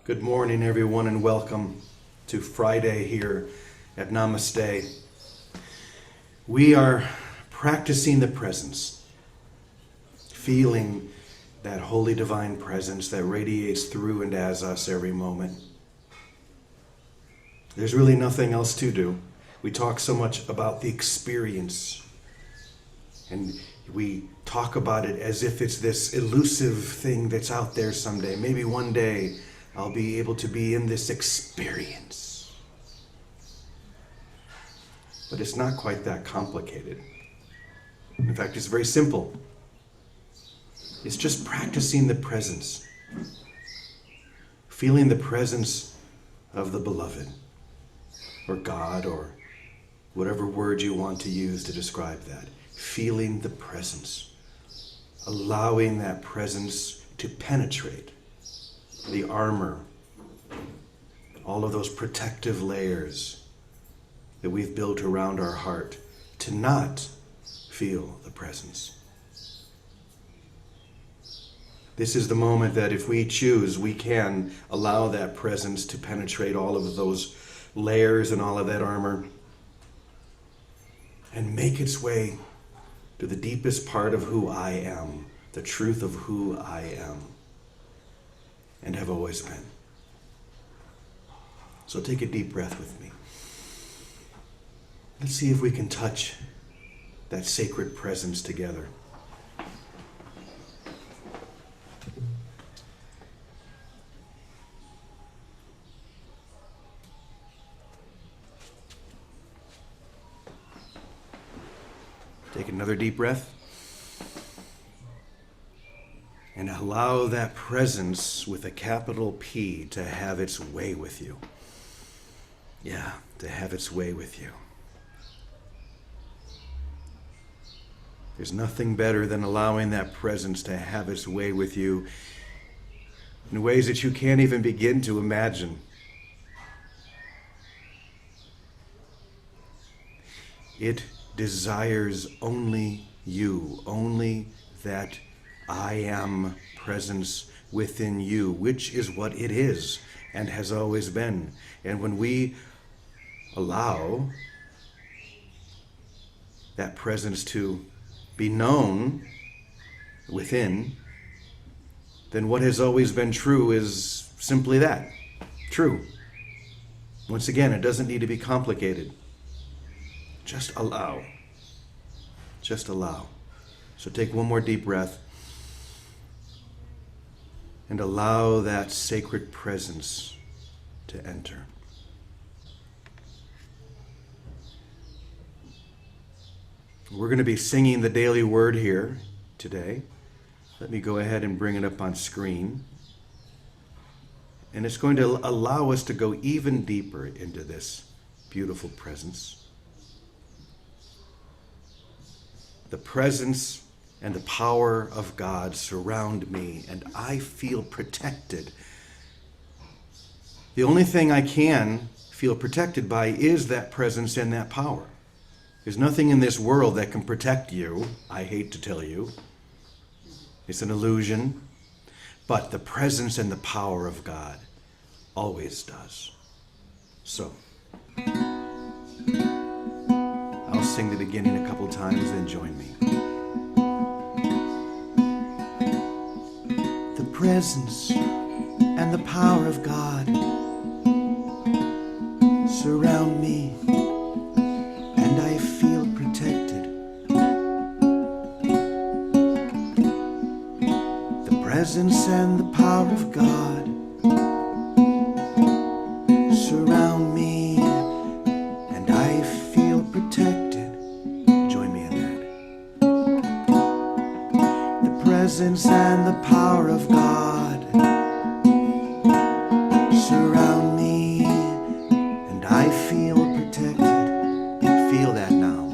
Good morning, everyone, and welcome to Friday here at Namaste. We are practicing the presence, feeling that holy divine presence that radiates through and as us every moment. There's really nothing else to do. We talk so much about the experience, and we talk about it as if it's this elusive thing that's out there someday. Maybe one day I'll be able to be in this experience. But it's not quite that complicated. In fact, it's very simple. It's just practicing the presence. Feeling the presence of the beloved, or God, or whatever word you want to use to describe that. Feeling the presence. Allowing that presence to penetrate the armor, all of those protective layers that we've built around our heart, to not feel the presence. This is the moment that if we choose, we can allow that presence to penetrate all of those layers and all of that armor and make its way to the deepest part of who I am, the truth of who I am and have always been. So take a deep breath with me. Let's see if we can touch that sacred presence together. Take another deep breath. And allow that presence with a capital P to have its way with you. Yeah, to have its way with you. There's nothing better than allowing that presence to have its way with you in ways that you can't even begin to imagine. It desires only you, only that I am presence within you, which is what it is and has always been. And when we allow that presence to be known within, then what has always been true is simply that, true. Once again, it doesn't need to be complicated. Just allow. Just allow. So take one more deep breath and allow that sacred presence to enter. We're going to be singing the daily word here today. Let me go ahead and bring it up on screen. And it's going to allow us to go even deeper into this beautiful presence. The presence and the power of God surround me, and I feel protected. The only thing I can feel protected by is that presence and that power. There's nothing in this world that can protect you, I hate to tell you. It's an illusion. But the presence and the power of God always does. So, I'll sing the beginning a couple times, then join me. The presence and the power of God surround me, and I feel protected. The presence and the power of God surround me, and I feel protected. Join me in that. The presence and the power of God surround me, and I feel protected. Feel that now.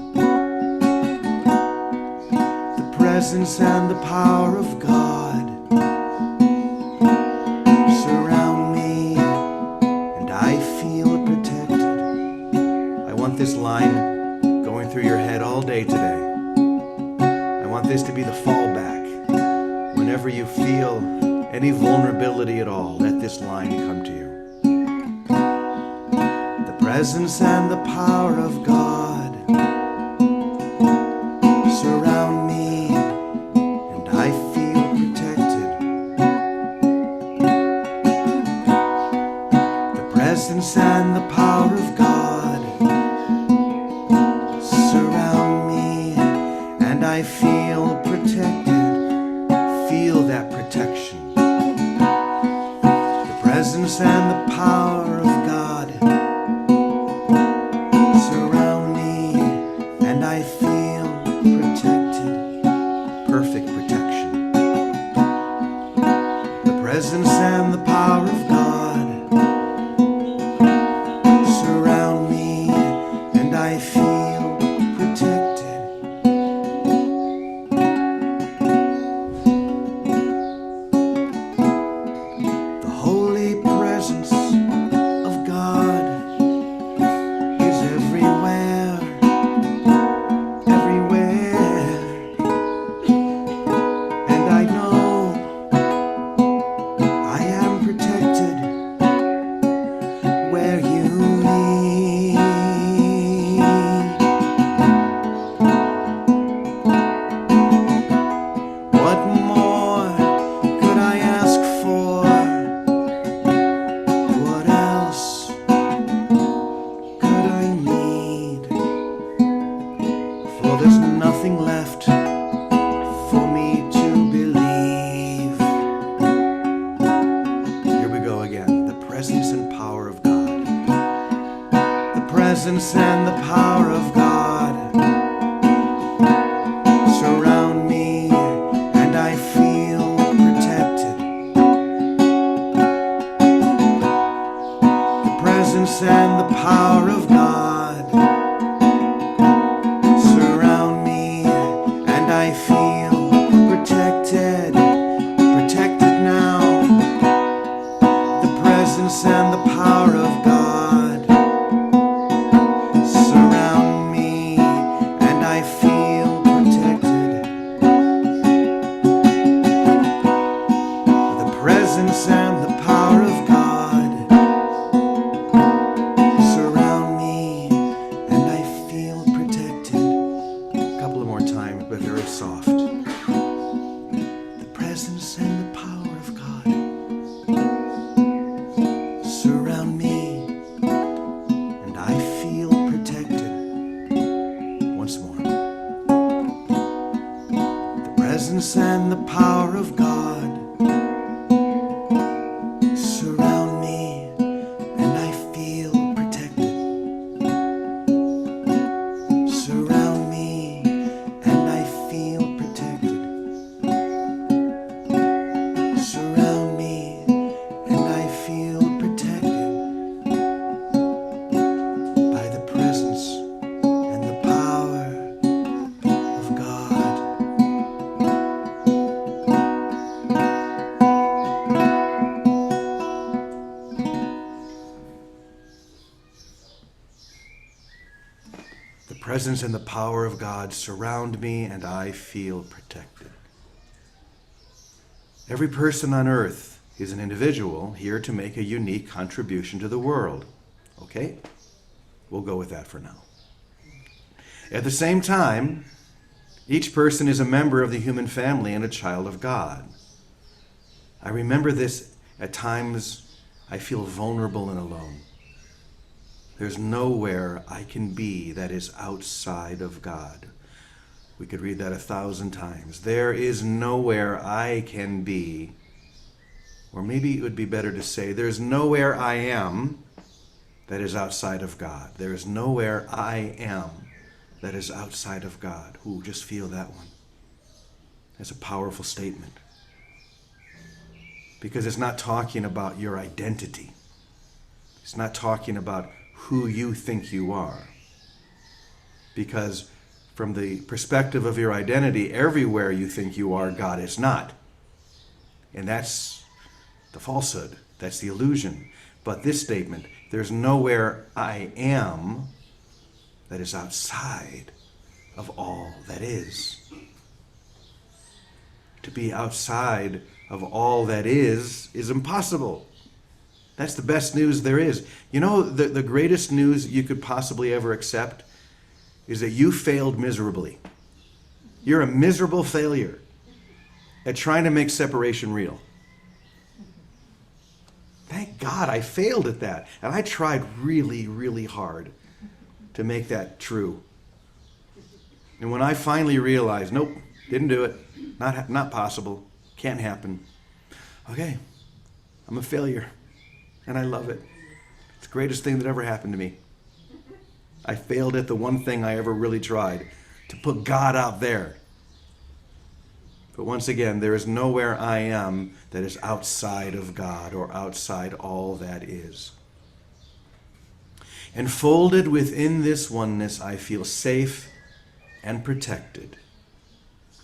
The presence and the power of God surround me, and I feel protected. I want this line going through your head all day today. I want this to be the fallback. Whenever you feel any vulnerability at all, let this line come to you. The presence and the power of God surround me, and I feel protected. The presence and the power of God surround me, and I feel protected. Feel that protection. The presence and the power of God surround me, and I feel protected. Perfect protection. The presence and the power of God surround me, and I feel protected. The holy presence of God is everywhere, everywhere. And I know I am protected where you lead. What more could I ask for? What else could I need? For there's nothing left for me to believe. Here we go again. The presence and power of God. The presence and the power of God surround me, and I feel protected. The presence and the power of God surround me, and I feel protected. Protected now. The presence and the power of God surround me, and I feel protected. The presence and the power of God surround me, and I feel protected. A couple of more times, but very soft. The presence and the power of God surround me, and I feel protected. Once more. The presence and the power of God surround me, and I feel protected. Surround me, and I feel protected. Surround me, and I feel protected by the presence and the power of God. The presence and the power of God surround me, and I feel protected. Every person on earth is an individual here to make a unique contribution to the world. Okay? We'll go with that for now. At the same time, each person is a member of the human family and a child of God. I remember this at times I feel vulnerable and alone. There's nowhere I can be that is outside of God. We could read that 1,000 times. There is nowhere I can be, or maybe it would be better to say, there's nowhere I am that is outside of God. There is nowhere I am that is outside of God. Ooh, just feel that one. That's a powerful statement. Because it's not talking about your identity. It's not talking about who you think you are. Because from the perspective of your identity, everywhere you think you are, God is not. And that's the falsehood. That's the illusion. But this statement, there's nowhere I am that is outside of all that is. To be outside of all that is impossible. That's the best news there is. You know, the greatest news you could possibly ever accept is that you failed miserably. You're a miserable failure at trying to make separation real. Thank God I failed at that. And I tried really, really hard to make that true. And when I finally realized, nope, didn't do it, not possible, can't happen. Okay, I'm a failure, and I love it. It's the greatest thing that ever happened to me. I failed at the one thing I ever really tried, to put God out there. But once again, there is nowhere I am that is outside of God or outside all that is. And folded within this oneness, I feel safe and protected,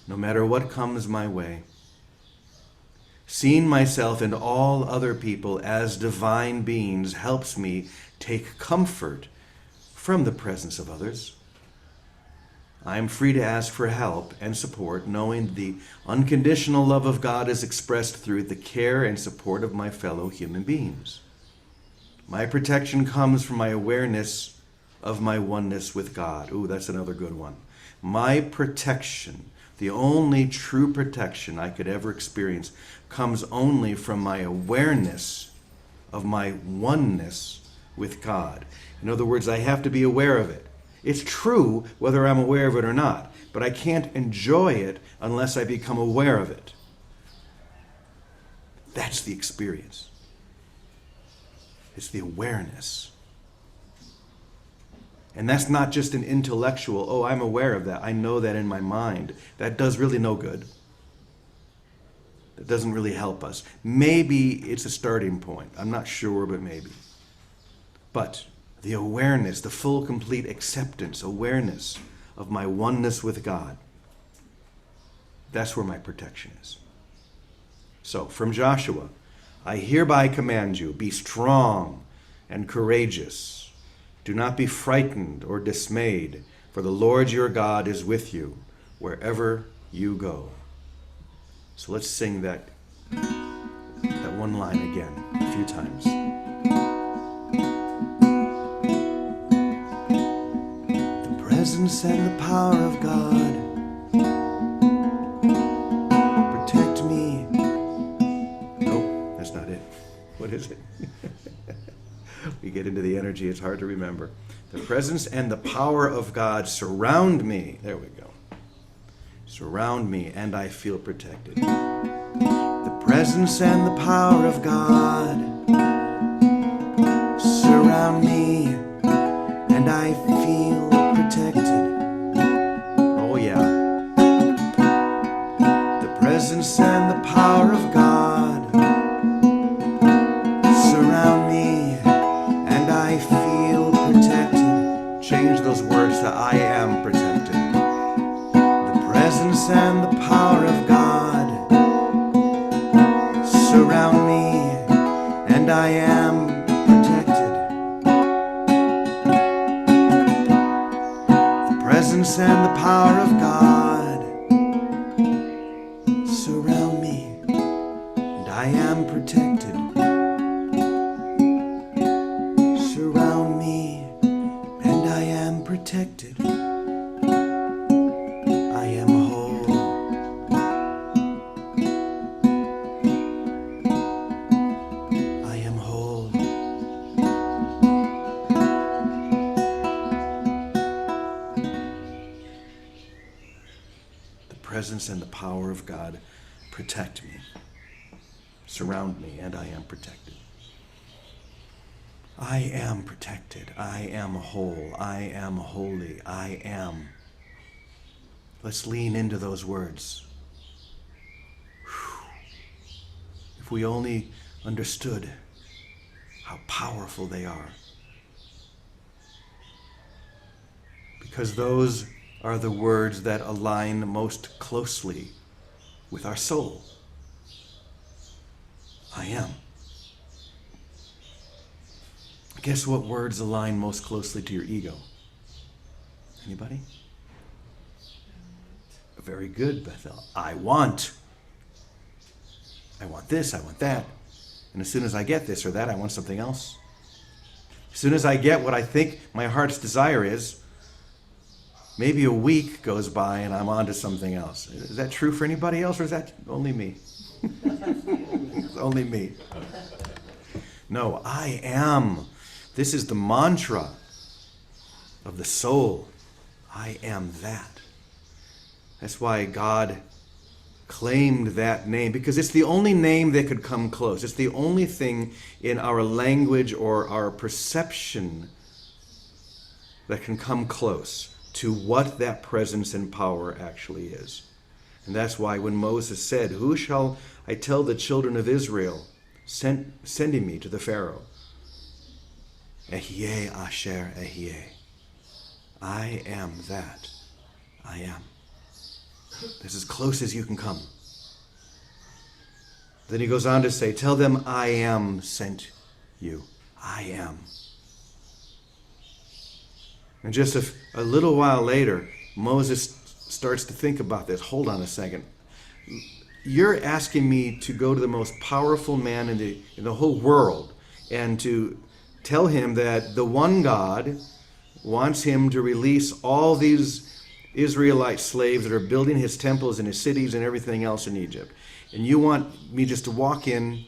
no matter what comes my way. Seeing myself and all other people as divine beings helps me take comfort from the presence of others. I am free to ask for help and support, knowing the unconditional love of God is expressed through the care and support of my fellow human beings. My protection comes from my awareness of my oneness with God. Ooh, that's another good one. My protection, the only true protection I could ever experience, comes only from my awareness of my oneness with God. In other words, I have to be aware of it. It's true whether I'm aware of it or not, but I can't enjoy it unless I become aware of it. That's the experience. It's the awareness. And that's not just an intellectual, oh, I'm aware of that, I know that in my mind. That does really no good. That doesn't really help us. Maybe it's a starting point. I'm not sure, but maybe. But the awareness, the full, complete acceptance, awareness of my oneness with God, that's where my protection is. So, from Joshua, I hereby command you, be strong and courageous. Do not be frightened or dismayed, for the Lord your God is with you wherever you go. So let's sing that one line again a few times. The presence and the power of God protect me. No, that's not it. What is it? We get into the energy, it's hard to remember. The presence and the power of God surround me. There we go. Surround me, and I feel protected. The presence and the power of God surround me, and I feel protected. Oh yeah. The presence and the power of God surround me, and I feel protected. Change those words to I am protected. The presence and the power of God surround me, and I am protected. The presence and the power of God surround me, and I am protected. Surround me, and I am protected. I am whole. I am whole. The presence and the power of God protect me, surround me, and I am protected. I am protected. I am whole. I am holy. I am. Let's lean into those words. If we only understood how powerful they are. Because those are the words that align most closely with our soul. I am. Guess what words align most closely to your ego? Anybody? Very good, Bethel. I want. I want this, I want that. And as soon as I get this or that, I want something else. As soon as I get what I think my heart's desire is, maybe a week goes by and I'm on to something else. Is that true for anybody else, or is that only me? It's only me. No, I am. This is the mantra of the soul. I am that. That's why God claimed that name, because it's the only name that could come close. It's the only thing in our language or our perception that can come close to what that presence and power actually is. And that's why when Moses said, "Who shall I tell the children of Israel, sending me to the Pharaoh? Ehyeh asher ehyeh. I am that I am." That's as close as you can come. Then he goes on to say, "Tell them I am sent you. I am." And just a little while later, Moses starts to think about this. Hold on a second. You're asking me to go to the most powerful man in the whole world and to tell him that the one God wants him to release all these Israelite slaves that are building his temples and his cities and everything else in Egypt. And you want me just to walk in.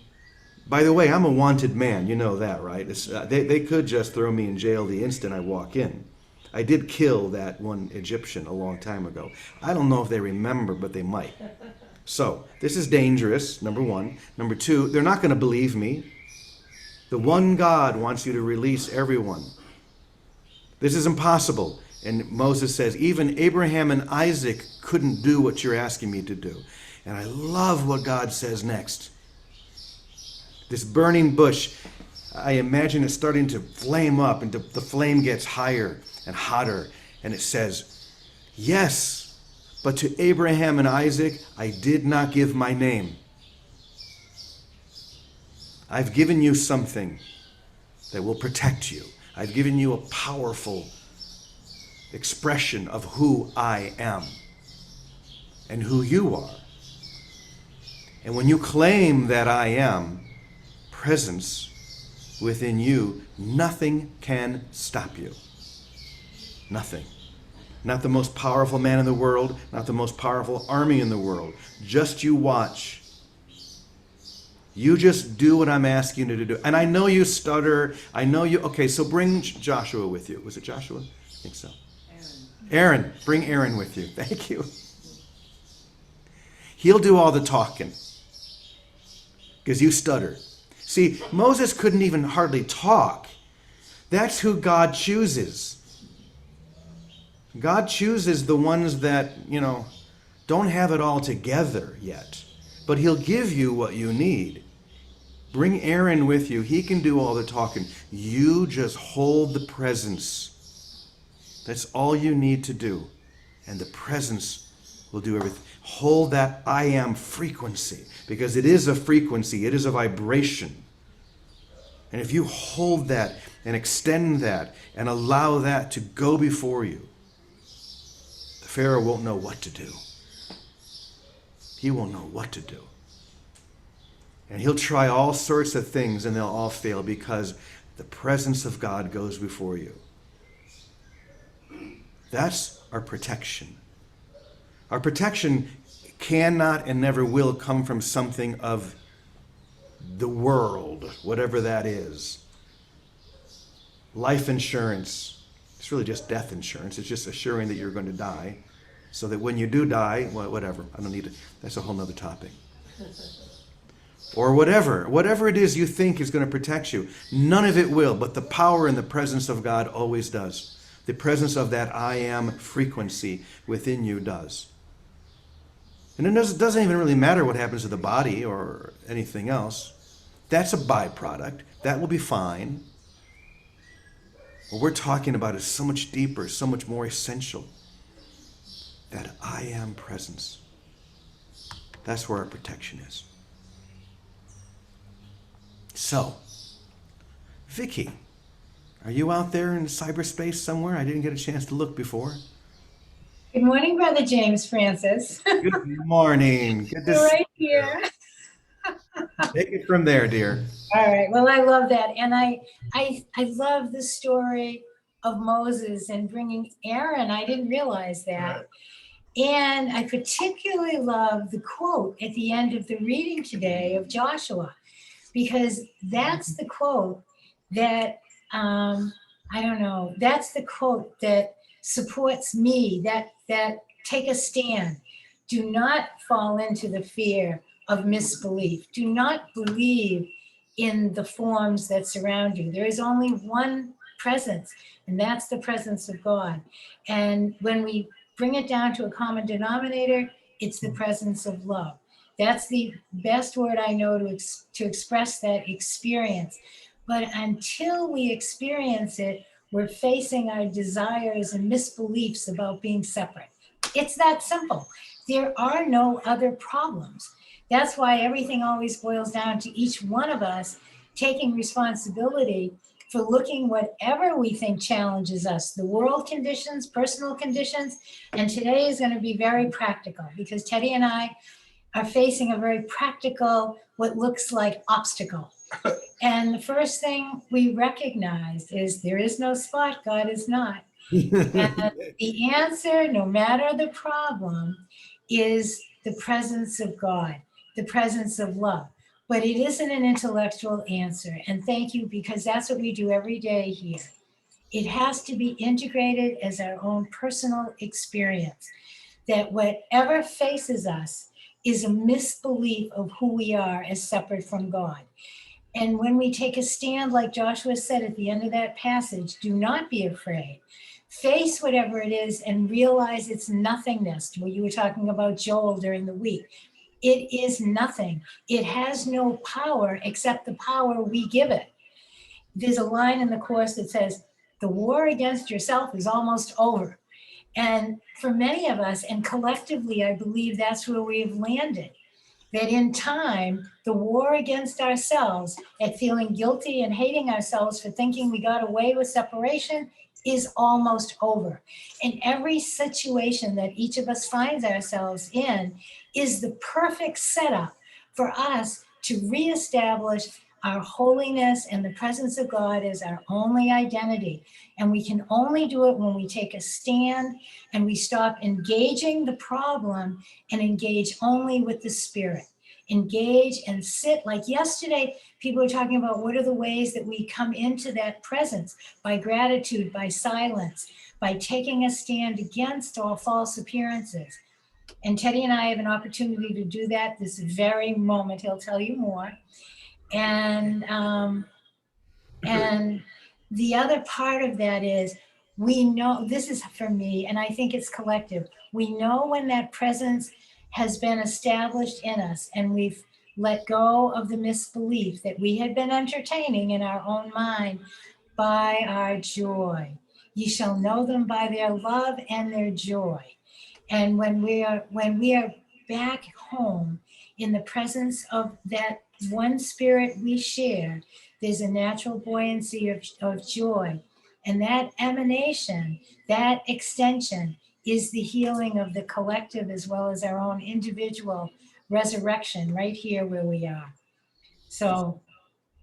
By the way, I'm a wanted man. You know that, right? They could just throw me in jail the instant I walk in. I did kill that one Egyptian a long time ago. I don't know if they remember, but they might. So this is dangerous, number one. Number two, they're not going to believe me. The one God wants you to release everyone. This is impossible. And Moses says, even Abraham and Isaac couldn't do what you're asking me to do. And I love what God says next. This burning bush, I imagine it starting to flame up, and the flame gets higher and hotter. And it says, "Yes, but to Abraham and Isaac, I did not give my name. I've given you something that will protect you. I've given you a powerful expression of who I am and who you are. And when you claim that I am presence within you, nothing can stop you. Nothing. Not the most powerful man in the world, not the most powerful army in the world. Just you watch. You just do what I'm asking you to do. And I know you stutter. I know you. Okay, so bring Joshua with you. Was it Joshua? I think so. Aaron. Bring Aaron with you. Thank you. He'll do all the talking because you stutter. See, Moses couldn't even hardly talk. That's who God chooses. God chooses the ones that, don't have it all together yet. But he'll give you what you need. Bring Aaron with you. He can do all the talking. You just hold the presence. That's all you need to do. And the presence will do everything. Hold that I am frequency, because it is a frequency. It is a vibration. And if you hold that and extend that and allow that to go before you, the Pharaoh won't know what to do. He won't know what to do. And he'll try all sorts of things and they'll all fail because the presence of God goes before you. That's our protection. Our protection cannot and never will come from something of the world, whatever that is. Life insurance, it's really just death insurance. It's just assuring that you're going to die so that when you do die, well, whatever, I don't need to, that's a whole nother topic. Or whatever it is you think is going to protect you, none of it will, but the power and the presence of God always does. The presence of that I am frequency within you does. And it doesn't even really matter what happens to the body or anything else. That's a byproduct. That will be fine. What we're talking about is so much deeper, so much more essential. That I am presence. That's where our protection is. So, Vicky, are you out there in cyberspace somewhere? I didn't get a chance to look before. Good morning, Brother James Francis. Good morning. Good to You're see right here. Take it from there, dear. All right. Well, I love that, and I love the story of Moses and bringing Aaron. I didn't realize that, and I particularly love the quote at the end of the reading today of Joshua, because that's the quote that I don't know. That's the quote that supports me. That take a stand. Do not fall into the fear of misbelief. Do not believe in the forms that surround you. There is only one presence, and that's the presence of God. And when we bring it down to a common denominator, it's the presence of love. That's the best word I know to express that experience. But until we experience it, we're facing our desires and misbeliefs about being separate. It's that simple. There are no other problems. That's why everything always boils down to each one of us taking responsibility for looking whatever we think challenges us, the world conditions, personal conditions. And today is going to be very practical because Teddy and I are facing a very practical, what looks like obstacle. And the first thing we recognize is there is no spot, God is not. And the answer, no matter the problem, is the presence of God, the presence of love. But it isn't an intellectual answer. And thank you, because that's what we do every day here. It has to be integrated as our own personal experience, that whatever faces us is a misbelief of who we are as separate from God. And when we take a stand, like Joshua said at the end of that passage, do not be afraid. Face whatever it is and realize it's nothingness. What you were talking about Joel during the week. It is nothing. It has no power except the power we give it. There's a line in the Course that says, the war against yourself is almost over. And for many of us, and collectively, I believe that's where we've landed. That in time, the war against ourselves, at feeling guilty and hating ourselves for thinking we got away with separation, is almost over. And every situation that each of us finds ourselves in is the perfect setup for us to reestablish our holiness and the presence of God as our only identity. And we can only do it when we take a stand and we stop engaging the problem and engage only with the Spirit. Engage and sit. Like yesterday, people were talking about what are the ways that we come into that presence: by gratitude, by silence, by taking a stand against all false appearances. And Teddy and I have an opportunity to do that this very moment. He'll tell you more. And the other part of that is, we know, this is for me, and I think it's collective. We know when that presence has been established in us and we've let go of the misbelief that we had been entertaining in our own mind, by our joy. Ye shall know them by their love and their joy. And when we are back home in the presence of that one Spirit we share, there's a natural buoyancy of joy. And that emanation, that extension, is the healing of the collective as well as our own individual resurrection right here where we are. So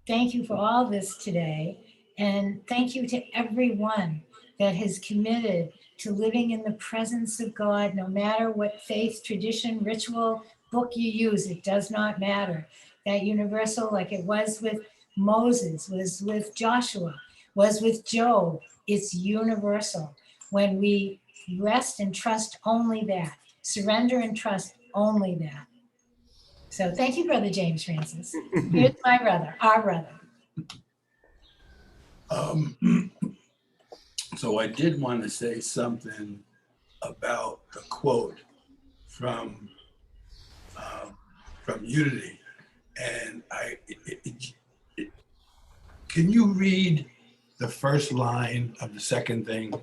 thank you for all this today. And thank you to everyone that has committed to living in the presence of God, no matter what faith, tradition, ritual, book you use, it does not matter. That universal, like it was with Moses, was with Joshua, was with Job, it's universal. When we rest and trust only that, surrender and trust only that. So thank you, Brother James Francis. Here's my brother, our brother. So I did want to say something about the quote from Unity, and can you read the first line of the second thing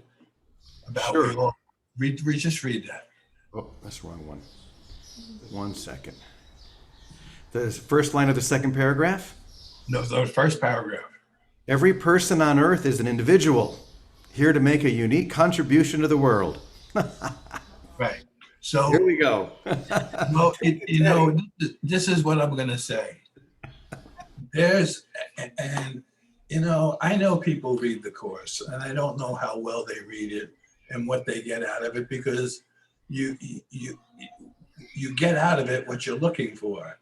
about? Sure. Just read that. Oh, that's the wrong one. 1 second. The first line of the second paragraph. No, the first paragraph. Every person on earth is an individual, here to make a unique contribution to the world. Right. So Here we go. well, this is what I'm going to say. there's, and you know, I know people read the course, and I don't know how well they read it and what they get out of it, because you you you get out of it what you're looking for.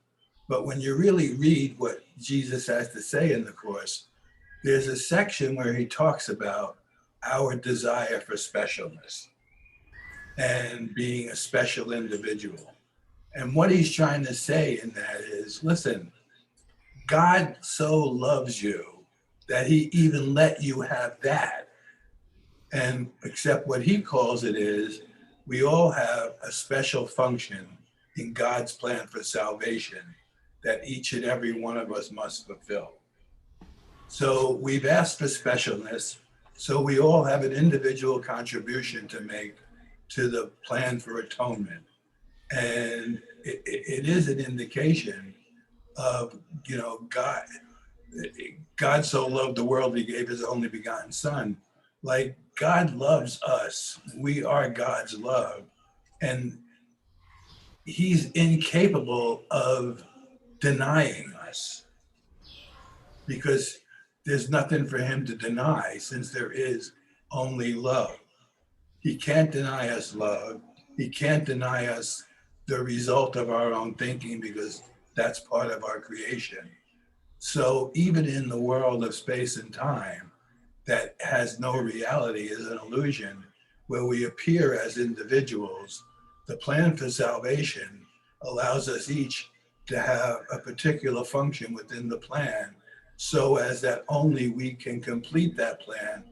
But when you really read what Jesus has to say in the course, there's a section where he talks about our desire for specialness and being a special individual. And what he's trying to say in that is, listen, God so loves you that he even let you have that. And except what he calls it is, we all have a special function in God's plan for salvation that each and every one of us must fulfill. So we've asked for specialness. So we all have an individual contribution to make to the plan for atonement. And it is an indication of, you know, God so loved the world, he gave his only begotten son. Like, God loves us. We are God's love. And he's incapable of denying us, because there's nothing for him to deny, since there is only love. He can't deny us love. He can't deny us the result of our own thinking, because that's part of our creation. So even in the world of space and time that has no reality, is an illusion, where we appear as individuals, the plan for salvation allows us each to have a particular function within the plan, so as that only we can complete that plan,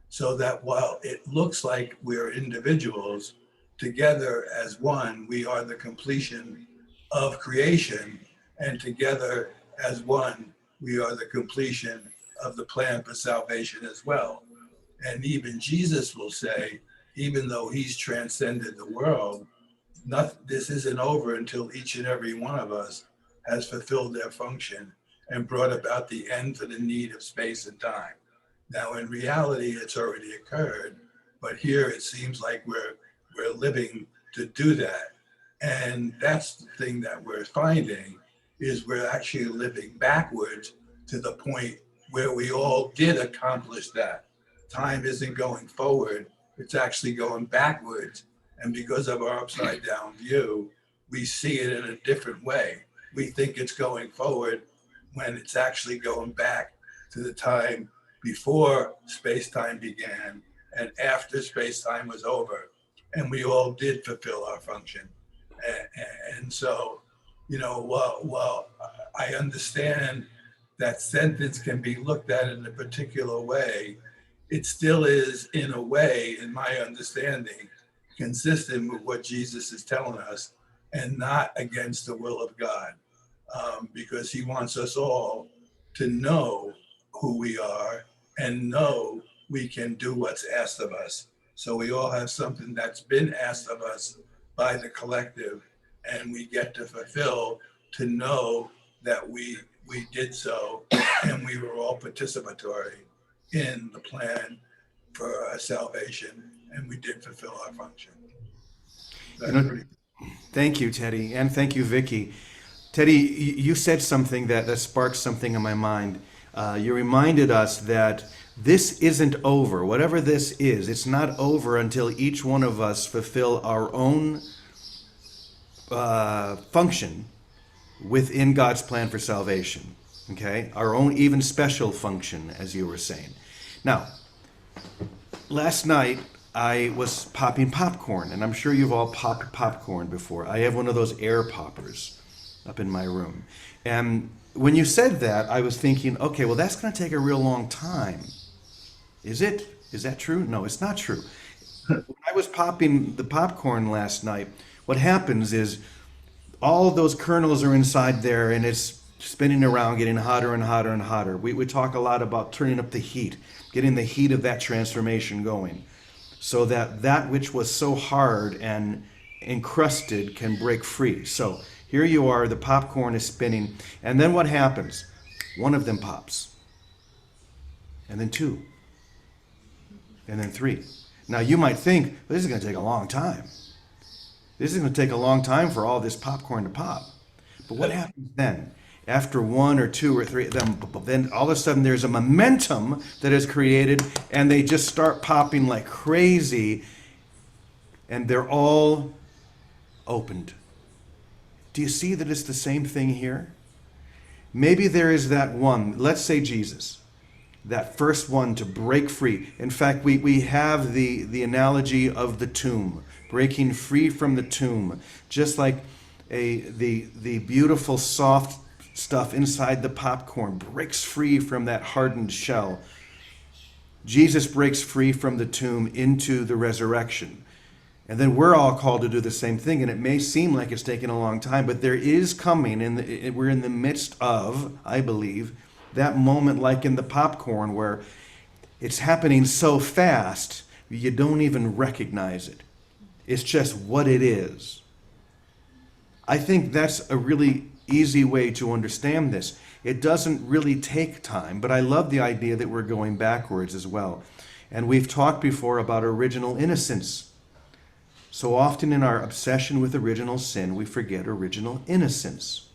so that while it looks like we're individuals, together as one, we are the completion of creation, and together as one, we are the completion of the plan for salvation as well. And even Jesus will say, even though he's transcended the world, this isn't over until each and every one of us has fulfilled their function and brought about the end for the need of space and time. Now, in reality, it's already occurred, but here it seems like we're living to do that. And that's the thing that we're finding, is we're actually living backwards to the point where we all did accomplish that. Time isn't going forward, it's actually going backwards. And because of our upside down view, we see it in a different way. We think it's going forward when it's actually going back to the time before space-time began and after space-time was over. And we all did fulfill our function. And so, you know, while I understand that sentence can be looked at in a particular way, it still is, in a way, in my understanding, consistent with what Jesus is telling us, and not against the will of God, because he wants us all to know who we are and know we can do what's asked of us. So we all have something that's been asked of us by the collective, and we get to fulfill, to know that we did so, and we were all participatory in the plan for our salvation, and we did fulfill our function. Thank you, Teddy, and thank you, Vicky. Teddy, you said something that sparked something in my mind. You reminded us that this isn't over. Whatever this is, it's not over until each one of us fulfill our own function within God's plan for salvation. Okay? Our own even special function, as you were saying. Now, last night I was popping popcorn, and I'm sure you've all popped popcorn before. I have one of those air poppers up in my room. And when you said that, I was thinking, okay, well, that's going to take a real long time. Is it? Is that true? No, it's not true. When I was popping the popcorn last night, what happens is all of those kernels are inside there, and it's spinning around, getting hotter and hotter and hotter. We talk a lot about turning up the heat, getting the heat of that transformation going, so that that which was so hard and encrusted can break free. So here you are, the popcorn is spinning, and then what happens? One of them pops, and then two, and then three. Now you might think, well, this is going to take a long time. This is going to take a long time for all this popcorn to pop. But what happens then? after one or two or three of them, then all of a sudden there's a momentum that is created and they just start popping like crazy and they're all opened. Do you see that it's the same thing here? Maybe there is that one, let's say Jesus, that first one to break free. In fact, we have the analogy of the tomb, breaking free from the tomb, just like the beautiful soft stuff inside the popcorn breaks free from that hardened shell. Jesus breaks free from the tomb into the resurrection. And then we're all called to do the same thing. And it may seem like it's taken a long time, but there is coming, and we're in the midst of, I believe, that moment like in the popcorn where it's happening so fast, you don't even recognize it. It's just what it is. I think that's a really easy way to understand this. It doesn't really take time, but I love the idea that we're going backwards as well. And we've talked before about original innocence. So often in our obsession with original sin, we forget original innocence.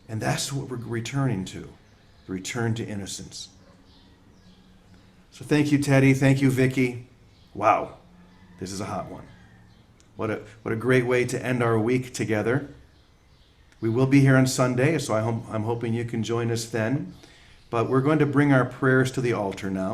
And that's what we're returning to, the return to innocence. So thank you, Teddy. Thank you, Vicky. Wow, this is a hot one. What a great way to end our week together. We will be here on Sunday, so I'm hoping you can join us then. But we're going to bring our prayers to the altar now.